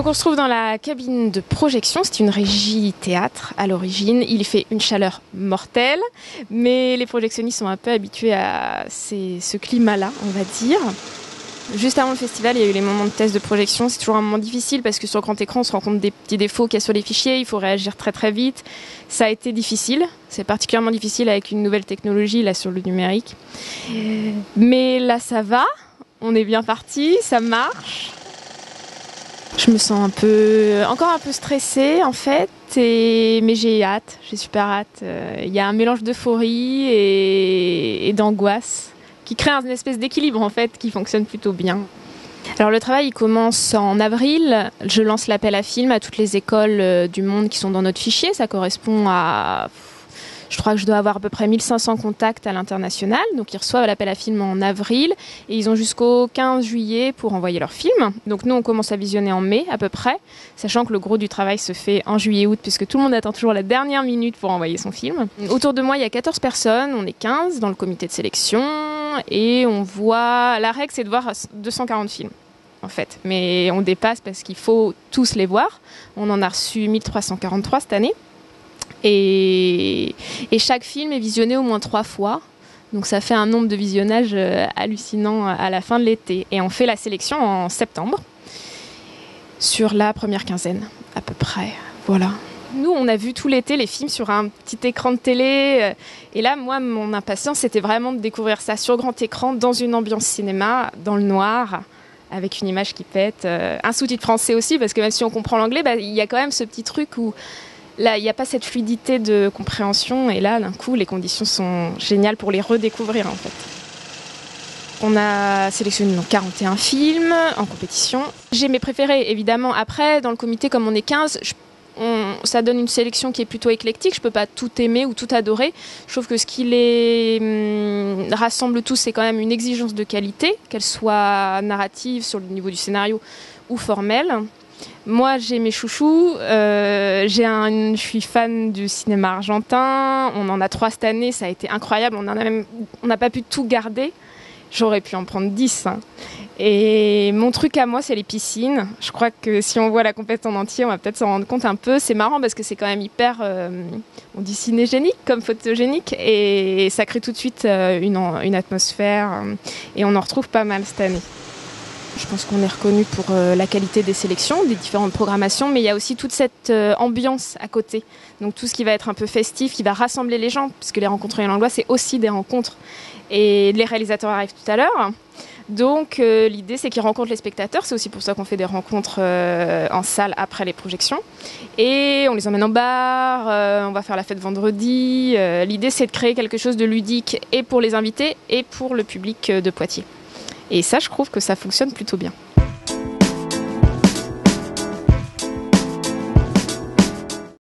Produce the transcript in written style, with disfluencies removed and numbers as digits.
Donc on se trouve dans la cabine de projection, c'est une régie théâtre à l'origine. Il fait une chaleur mortelle, mais les projectionnistes sont un peu habitués à ce climat-là, on va dire. Juste avant le festival, il y a eu les moments de test de projection. C'est toujours un moment difficile parce que sur grand écran, on se rend compte des petits défauts qu'il y a sur les fichiers. Il faut réagir très très vite. Ça a été difficile. C'est particulièrement difficile avec une nouvelle technologie là sur le numérique. Mais là, ça va. On est bien parti. Ça marche. Je me sens encore un peu stressée en fait, mais j'ai hâte. J'ai super hâte. Il y a un mélange d'euphorie et d'angoisse qui crée une espèce d'équilibre en fait qui fonctionne plutôt bien. Alors le travail il commence en avril, je lance l'appel à films à toutes les écoles du monde qui sont dans notre fichier, ça correspond à... Je crois que je dois avoir à peu près 1500 contacts à l'international, donc ils reçoivent l'appel à films en avril et ils ont jusqu'au 15 juillet pour envoyer leurs films. Donc nous on commence à visionner en mai à peu près, sachant que le gros du travail se fait en juillet-août puisque tout le monde attend toujours la dernière minute pour envoyer son film. Autour de moi il y a 14 personnes, on est 15 dans le comité de sélection et on voit... La règle c'est de voir 240 films en fait, mais on dépasse parce qu'il faut tous les voir. On en a reçu 1343 cette année. Et chaque film est visionné au moins 3 fois. Donc ça fait un nombre de visionnages hallucinant à la fin de l'été. Et on fait la sélection en septembre, sur la première quinzaine à peu près. Voilà. Nous, on a vu tout l'été les films sur un petit écran de télé. Et là, moi, mon impatience, c'était vraiment de découvrir ça sur grand écran, dans une ambiance cinéma, dans le noir, avec une image qui pète. Un sous-titre français aussi, parce que même si on comprend l'anglais, il y a quand même ce petit truc où... Là, il n'y a pas cette fluidité de compréhension et là, d'un coup, les conditions sont géniales pour les redécouvrir en fait. On a sélectionné donc 41 films en compétition. J'ai mes préférés, évidemment. Après, dans le comité, comme on est 15, ça donne une sélection qui est plutôt éclectique. Je ne peux pas tout aimer ou tout adorer. Je trouve que ce qui les rassemble tous, c'est quand même une exigence de qualité, qu'elle soit narrative sur le niveau du scénario ou formelle. Moi, j'ai mes chouchous. Je suis fan du cinéma argentin. On en a 3 cette année. Ça a été incroyable. On n'a pas pu tout garder. J'aurais pu en prendre 10. Hein. Et mon truc à moi, c'est les piscines. Je crois que si on voit la compétition en entier, on va peut-être s'en rendre compte un peu. C'est marrant parce que c'est quand même hyper, on dit cinégénique comme photogénique. Et ça crée tout de suite une atmosphère. Et on en retrouve pas mal cette année. Je pense qu'on est reconnu pour la qualité des sélections, des différentes programmations, mais il y a aussi toute cette ambiance à côté. Donc tout ce qui va être un peu festif, qui va rassembler les gens, puisque les rencontres en Langlois, c'est aussi des rencontres. Et les réalisateurs arrivent tout à l'heure. Donc l'idée, c'est qu'ils rencontrent les spectateurs. C'est aussi pour ça qu'on fait des rencontres en salle après les projections. Et on les emmène en bar, on va faire la fête vendredi. L'idée, c'est de créer quelque chose de ludique et pour les invités et pour le public de Poitiers. Et ça, je trouve que ça fonctionne plutôt bien.